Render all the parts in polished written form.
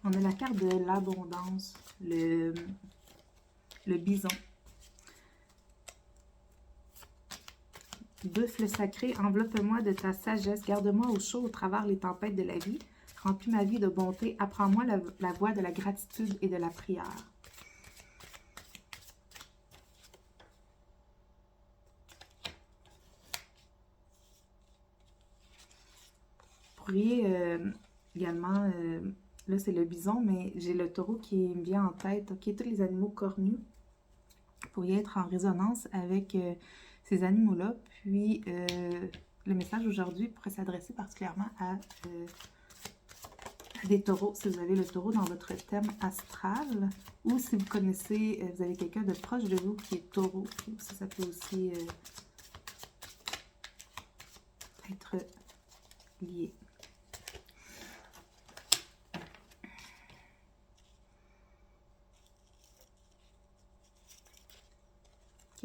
On a la carte de l'abondance, le bison. Buffle sacré, enveloppe-moi de ta sagesse, garde-moi au chaud au travers les tempêtes de la vie. Remplis ma vie de bonté, apprends-moi la voie de la gratitude et de la prière. Vous pourriez également, là c'est le bison, mais j'ai le taureau qui me vient en tête, ok, tous les animaux cornus. Vous pourriez être en résonance avec ces animaux-là, puis le message aujourd'hui pourrait s'adresser particulièrement à des taureaux, si vous avez le taureau dans votre thème astral, ou si vous connaissez, vous avez quelqu'un de proche de vous qui est taureau, ça peut aussi être lié.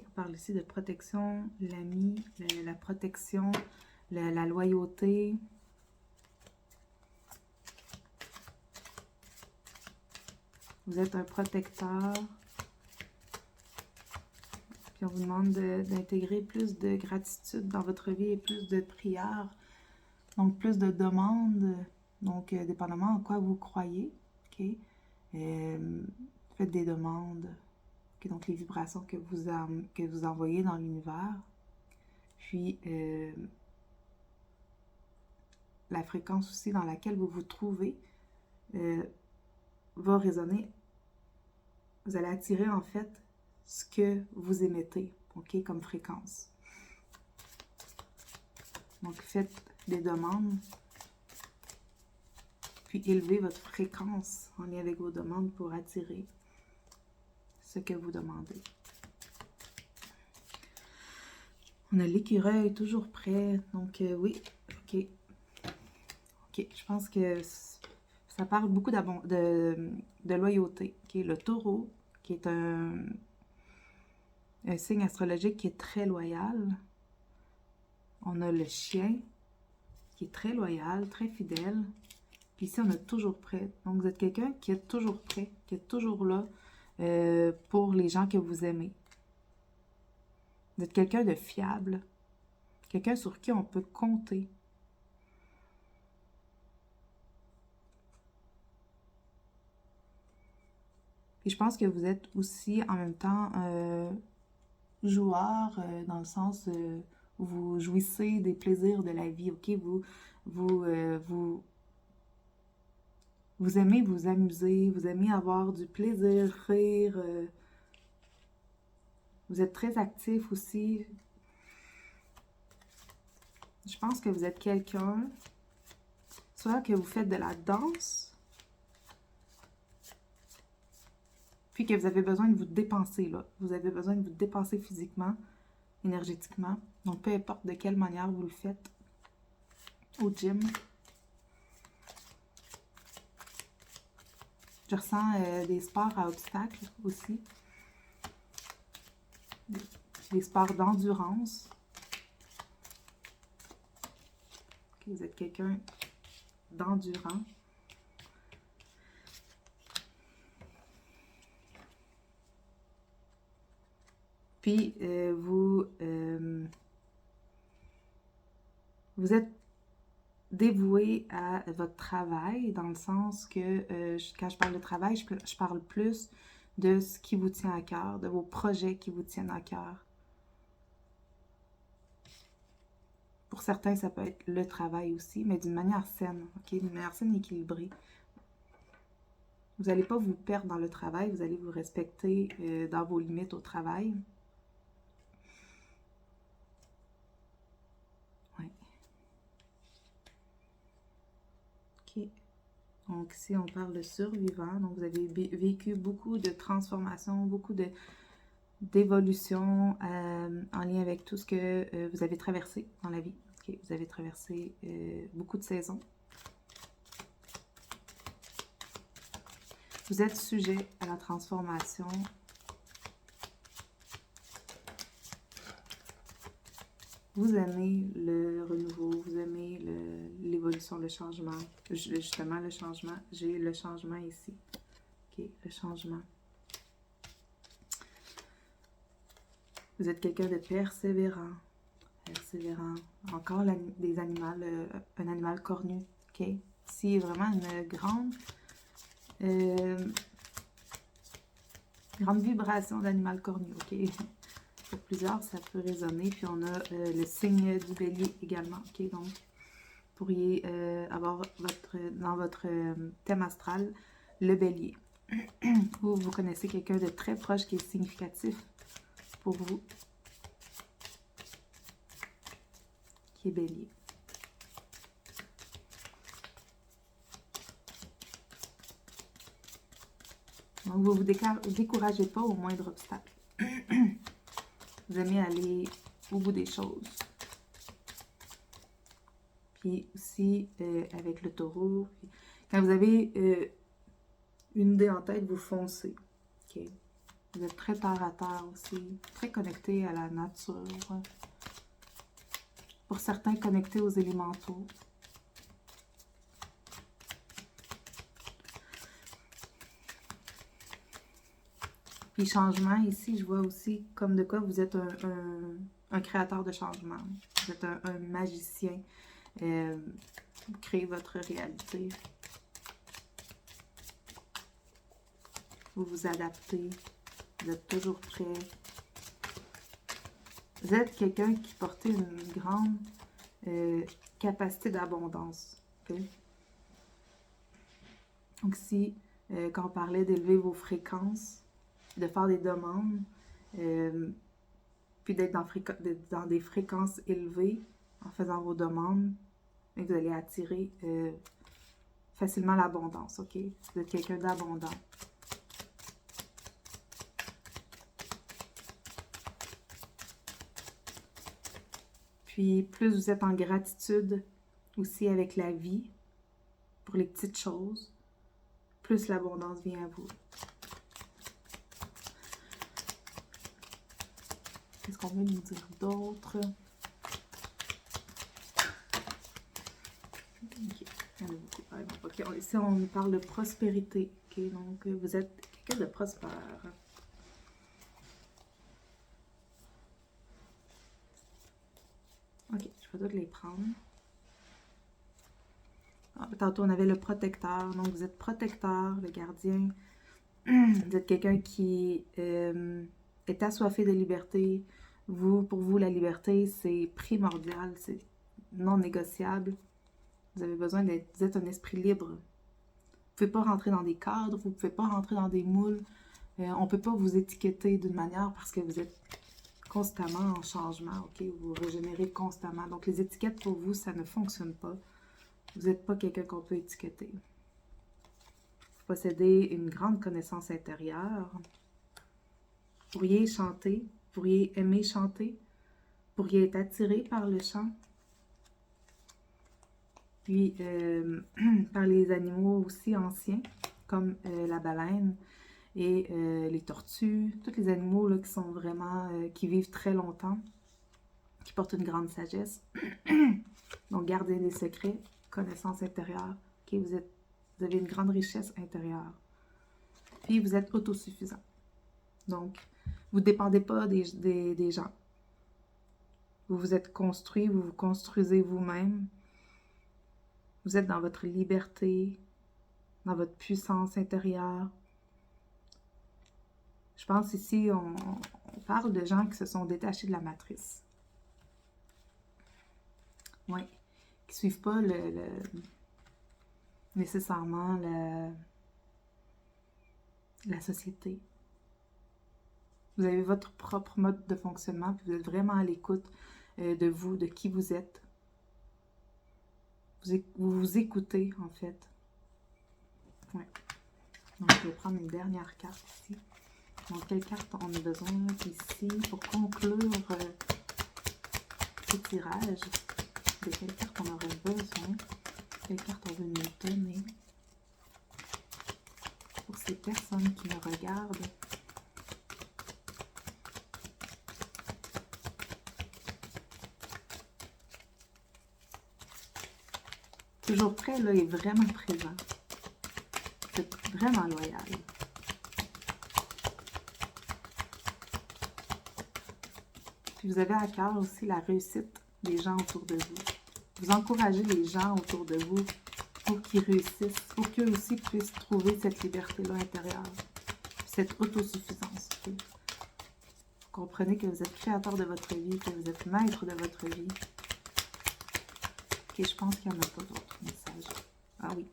On parle ici de protection, l'ami, la protection, la loyauté. Vous êtes un protecteur. Puis on vous demande d'intégrer plus de gratitude dans votre vie et plus de prières. Donc plus de demandes. Donc dépendamment en quoi vous croyez. Okay? Faites des demandes. Okay? Donc les vibrations que vous envoyez dans l'univers. Puis la fréquence aussi dans laquelle vous vous trouvez va résonner. Vous allez attirer en fait ce que vous émettez, ok, comme fréquence. Donc faites des demandes, puis élevez votre fréquence en lien avec vos demandes pour attirer ce que vous demandez. On a l'écureuil toujours prêt, donc oui, ok. Ok, je pense que ça parle beaucoup de loyauté. Okay? Le taureau, qui est un signe astrologique qui est très loyal. On a le chien, qui est très loyal, très fidèle. Puis ici, on a toujours prêt. Donc, vous êtes quelqu'un qui est toujours prêt, qui est toujours là pour les gens que vous aimez. Vous êtes quelqu'un de fiable, quelqu'un sur qui on peut compter. Puis je pense que vous êtes aussi en même temps joueur dans le sens où vous jouissez des plaisirs de la vie, ok? Vous aimez vous amuser, vous aimez avoir du plaisir, rire. Vous êtes très actif aussi. Je pense que vous êtes quelqu'un, soit que vous faites de la danse, puis que vous avez besoin de vous dépenser, là. Vous avez besoin de vous dépenser physiquement, énergétiquement. Donc, peu importe de quelle manière vous le faites au gym. Je ressens des sports à obstacles aussi. Des sports d'endurance. Okay, vous êtes quelqu'un d'endurant. Puis, vous êtes dévoué à votre travail, dans le sens que quand je parle de travail, je parle plus de ce qui vous tient à cœur, de vos projets qui vous tiennent à cœur. Pour certains, ça peut être le travail aussi, mais d'une manière saine, ok? D'une manière saine et équilibrée. Vous n'allez pas vous perdre dans le travail, vous allez vous respecter dans vos limites au travail. Ouais. Ok. Donc ici, on parle de survivant. Donc vous avez vécu beaucoup de transformations, beaucoup d'évolution en lien avec tout ce que vous avez traversé dans la vie. Okay. Vous avez traversé beaucoup de saisons. Vous êtes sujet à la transformation. Vous aimez le renouveau, vous aimez l'évolution, le changement. Justement, le changement. J'ai le changement ici. OK, le changement. Vous êtes quelqu'un de persévérant. Persévérant. Encore des animaux, un animal cornu. OK? Ici, vraiment une grande vibration d'animal cornu. OK? Pour plusieurs, ça peut résonner. Puis on a le signe du bélier également. OK? Donc, vous pourriez avoir dans votre thème astral le bélier. Ou vous connaissez quelqu'un de très proche qui est significatif pour vous, qui est bélier. Donc, vous ne vous découragez pas au moindre obstacle. Vous aimez aller au bout des choses. Puis aussi, avec le taureau, quand vous avez une idée en tête, vous foncez. OK? Vous êtes très terre à terre aussi, très connecté à la nature. Pour certains, connectés aux élémentaux. Puis changement, ici, je vois aussi comme de quoi vous êtes un créateur de changement. Vous êtes un magicien. Vous créez votre réalité. Vous vous adaptez. Vous êtes toujours prêt. Vous êtes quelqu'un qui portait une grande capacité d'abondance. Okay? Donc si, quand on parlait d'élever vos fréquences, de faire des demandes, puis d'être dans des fréquences élevées en faisant vos demandes, et vous allez attirer facilement l'abondance, OK? Vous êtes quelqu'un d'abondant. Puis plus vous êtes en gratitude aussi avec la vie, pour les petites choses, plus l'abondance vient à vous. Qu'est-ce qu'on veut nous dire d'autre? OK, il y en a beaucoup. OK, ici, on nous parle de prospérité. OK, donc, vous êtes quelqu'un de prospère. OK, je vais toutes les prendre. Ah, tantôt, on avait le protecteur. Donc, vous êtes protecteur, le gardien. Vous êtes quelqu'un qui est assoiffé de liberté. Pour vous, la liberté, c'est primordial, c'est non négociable. Vous avez besoin vous êtes un esprit libre. Vous ne pouvez pas rentrer dans des cadres, vous ne pouvez pas rentrer dans des moules. On ne peut pas vous étiqueter d'une manière parce que vous êtes constamment en changement, OK? Vous régénérez constamment. Donc, les étiquettes, pour vous, ça ne fonctionne pas. Vous n'êtes pas quelqu'un qu'on peut étiqueter. Vous possédez une grande connaissance intérieure. Vous pourriez chanter, vous pourriez aimer chanter, vous pourriez être attiré par le chant. Puis, par les animaux aussi anciens, comme la baleine et les tortues, tous les animaux là, qui sont vraiment, qui vivent très longtemps, qui portent une grande sagesse. Donc, gardez des secrets, connaissance intérieure. Okay, vous avez une grande richesse intérieure. Puis, vous êtes autosuffisant. Donc, vous ne dépendez pas des gens. Vous vous êtes construit, vous vous construisez vous-même. Vous êtes dans votre liberté, dans votre puissance intérieure. Je pense ici, on parle de gens qui se sont détachés de la matrice. Oui, qui ne suivent pas nécessairement la société. Vous avez votre propre mode de fonctionnement, puis vous êtes vraiment à l'écoute de vous, de qui vous êtes. Vous vous écoutez, en fait. Ouais. Donc, je vais prendre une dernière carte ici. Donc, quelle carte on a besoin ici pour conclure ce tirage? De quelle carte on aurait besoin? Quelle carte on veut nous donner? Pour ces personnes qui me regardent. toujours prêt, là, est vraiment présent. Vous êtes vraiment loyal. Puis vous avez à cœur aussi la réussite des gens autour de vous. Vous encouragez les gens autour de vous pour qu'ils réussissent, pour qu'eux aussi puissent trouver cette liberté-là intérieure, cette autosuffisance. Okay? Vous comprenez que vous êtes créateur de votre vie, que vous êtes maître de votre vie. Ok, je pense qu'il n'y en a pas d'autres messages. Ah oui.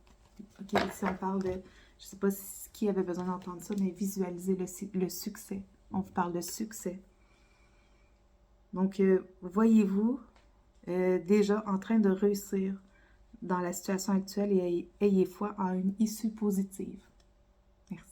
Ok, ici on parle de, je ne sais pas qui avait besoin d'entendre ça, mais visualiser le succès. On vous parle de succès. Donc, voyez-vous déjà en train de réussir dans la situation actuelle et ayez foi en une issue positive. Merci.